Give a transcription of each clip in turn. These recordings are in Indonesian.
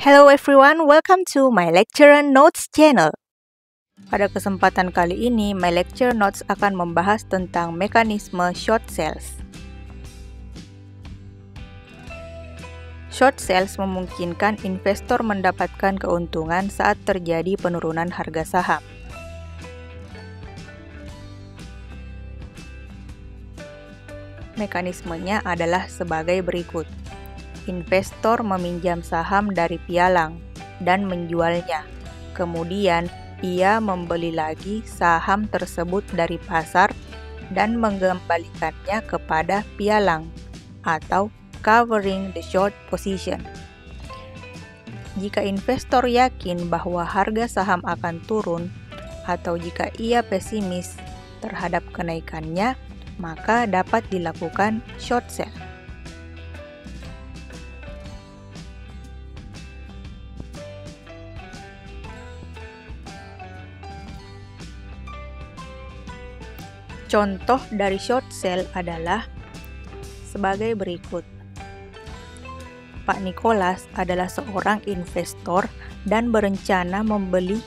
Hello everyone, welcome to my lecture notes channel. Pada kesempatan kali ini, my lecture notes akan membahas tentang mekanisme short sales. Short sales memungkinkan investor mendapatkan keuntungan saat terjadi penurunan harga saham. Mekanismenya adalah sebagai berikut. Investor meminjam saham dari pialang dan menjualnya. Kemudian, ia membeli lagi saham tersebut dari pasar dan mengembalikannya kepada pialang atau covering the short position. Jika investor yakin bahwa harga saham akan turun atau jika ia pesimis terhadap kenaikannya, maka dapat dilakukan short sell. Contoh dari short sell adalah sebagai berikut. Pak Nicholas adalah seorang investor dan berencana membeli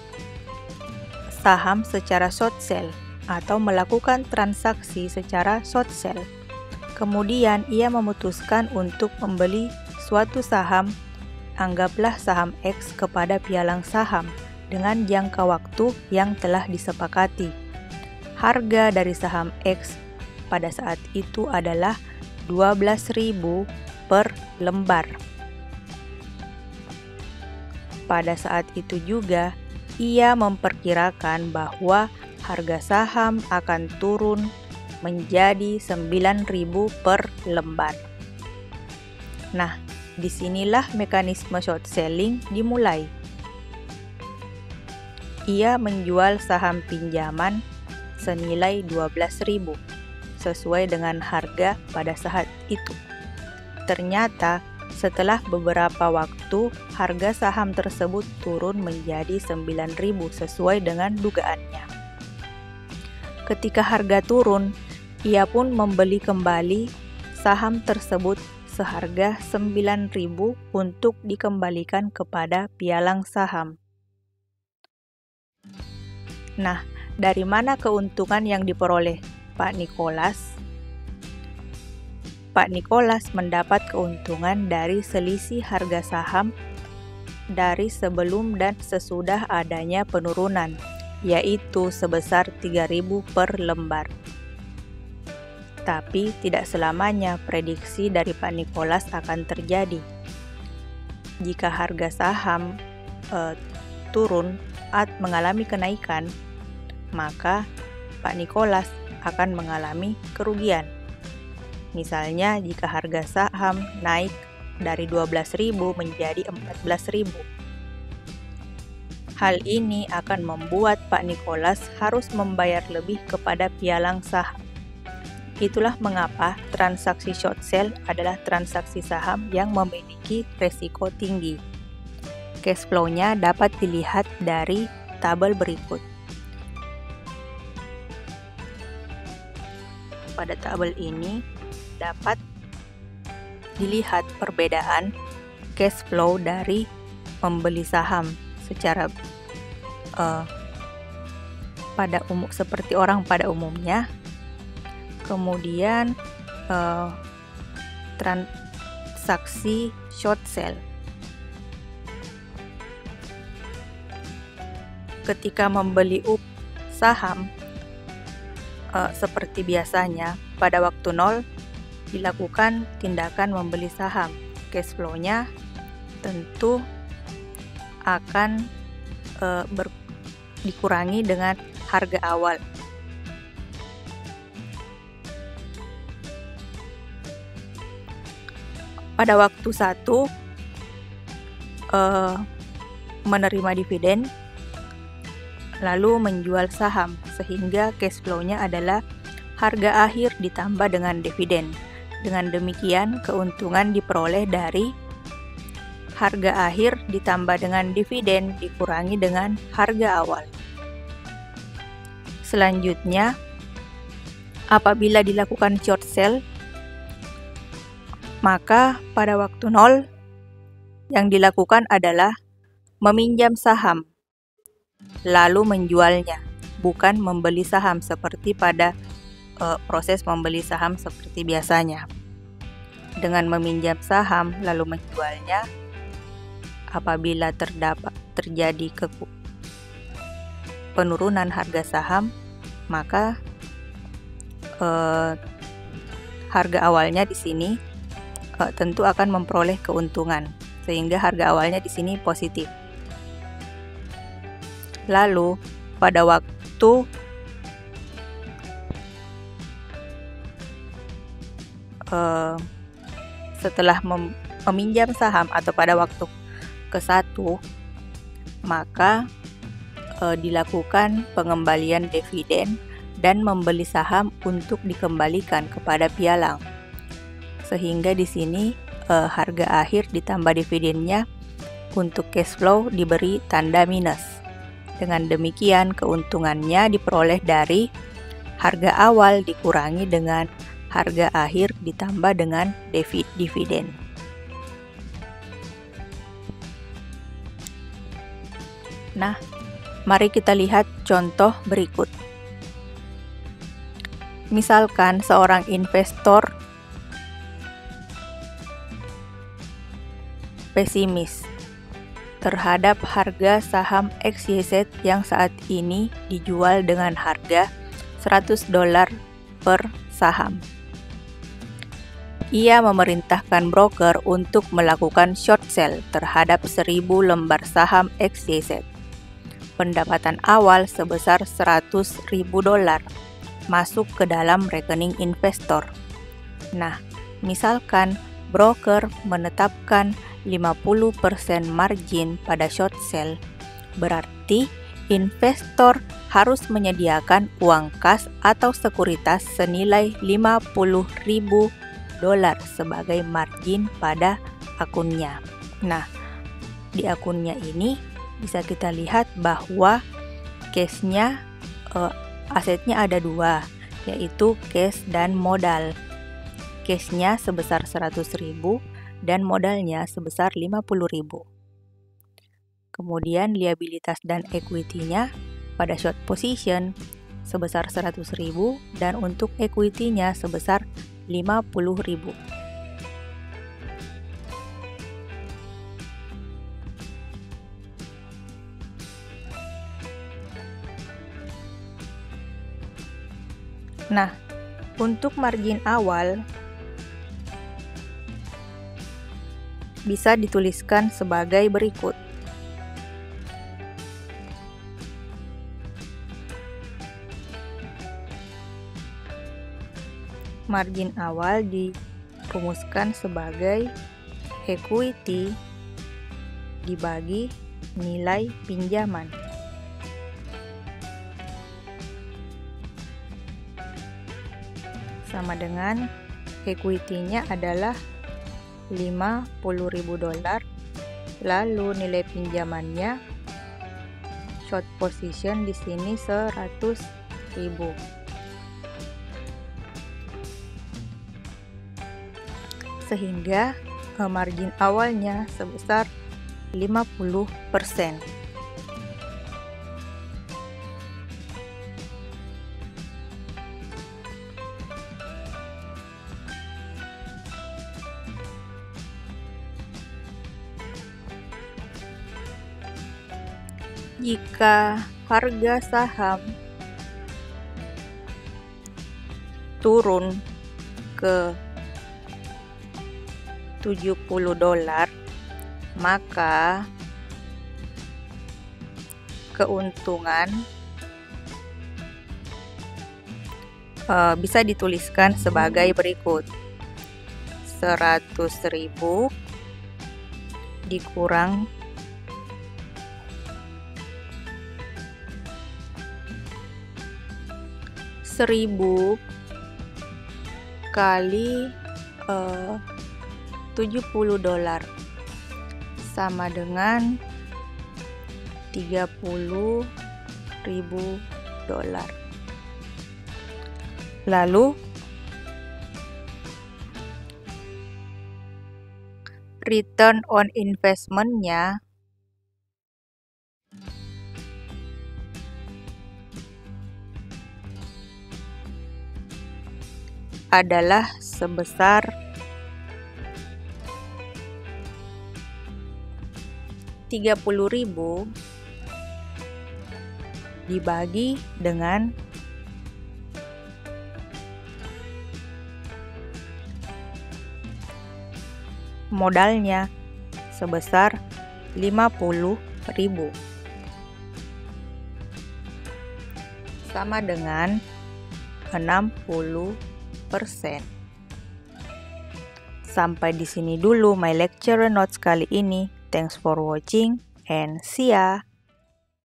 saham secara short sell atau melakukan transaksi secara short sell. Kemudian ia memutuskan untuk membeli suatu saham, anggaplah saham X kepada pialang saham dengan jangka waktu yang telah disepakati. Harga dari saham X pada saat itu adalah 12.000 per lembar. Pada saat itu juga, ia memperkirakan bahwa harga saham akan turun menjadi 9.000 per lembar. Nah, disinilah mekanisme short selling dimulai. Ia menjual saham pinjaman senilai 12.000 sesuai dengan harga pada saat itu. Ternyata setelah beberapa waktu harga saham tersebut turun menjadi 9.000 sesuai dengan dugaannya. Ketika harga turun, ia pun membeli kembali saham tersebut seharga 9.000 untuk dikembalikan kepada pialang saham. Nah, dari mana keuntungan yang diperoleh Pak Nicholas? Pak Nicholas mendapat keuntungan dari selisih harga saham dari sebelum dan sesudah adanya penurunan, yaitu sebesar 3.000 per lembar. Tapi tidak selamanya prediksi dari Pak Nicholas akan terjadi. Jika harga saham turun atau mengalami kenaikan, maka Pak Nicholas akan mengalami kerugian. Misalnya jika harga saham naik dari 12.000 menjadi 14.000. Hal ini akan membuat Pak Nicholas harus membayar lebih kepada pialang saham. Itulah mengapa transaksi short sell adalah transaksi saham yang memiliki resiko tinggi. Cash flow-nya dapat dilihat dari tabel berikut. Pada tabel ini dapat dilihat perbedaan cash flow dari membeli saham secara seperti orang pada umumnya. Kemudian transaksi short sell. Ketika membeli saham seperti biasanya, pada waktu 0 dilakukan tindakan membeli saham. Cash flow-nya tentu akan dikurangi dengan harga awal. Pada waktu 1 menerima dividen, lalu menjual saham, sehingga cash flow-nya adalah harga akhir ditambah dengan dividen. Dengan demikian, keuntungan diperoleh dari harga akhir ditambah dengan dividen dikurangi dengan harga awal. Selanjutnya, apabila dilakukan short sell, maka pada waktu 0 yang dilakukan adalah meminjam saham, lalu menjualnya, bukan membeli saham seperti pada proses membeli saham seperti biasanya. Dengan meminjam saham lalu menjualnya, apabila terjadi penurunan harga saham, maka harga awalnya di sini tentu akan memperoleh keuntungan, sehingga harga awalnya di sini positif. Lalu pada waktu setelah meminjam saham atau pada waktu ke-1, maka dilakukan pengembalian dividen dan membeli saham untuk dikembalikan kepada pialang. Sehingga di sini harga akhir ditambah dividennya, untuk cash flow diberi tanda minus. Dengan demikian keuntungannya diperoleh dari harga awal dikurangi dengan harga akhir ditambah dengan dividen. Nah, mari kita lihat contoh berikut. Misalkan seorang investor pesimis terhadap harga saham XYZ yang saat ini dijual dengan harga $100 per saham. Ia memerintahkan broker untuk melakukan short sell terhadap 1.000 lembar saham XYZ. Pendapatan awal sebesar $100.000 masuk ke dalam rekening investor. Nah, misalkan broker menetapkan 50% margin pada short sell, berarti investor harus menyediakan uang kas atau sekuritas senilai $50.000 sebagai margin pada akunnya. Nah, di akunnya ini bisa kita lihat bahwa cashnya asetnya ada dua, yaitu cash dan modal. Cashnya sebesar $100.000 dan modalnya sebesar $50.000. Kemudian liabilitas dan equity-nya pada short position sebesar $100.000 dan untuk equity-nya sebesar $50.000. Nah, untuk margin awal bisa dituliskan sebagai berikut. Margin awal dirumuskan sebagai equity dibagi nilai pinjaman. Sama dengan equity-nya adalah $50.000, lalu nilai pinjamannya short position di sini $100.000. Sehingga margin awalnya sebesar 50%. Jika harga saham turun ke $70, maka keuntungan bisa dituliskan sebagai berikut. 100.000 dikurang 1.000 kali $70 sama dengan $30.000. Lalu Return on investment-nya adalah sebesar 30.000 dibagi dengan modalnya sebesar 50.000, sama dengan 60%. Sampai di sini dulu my lecture notes kali ini. Thanks for watching and see ya!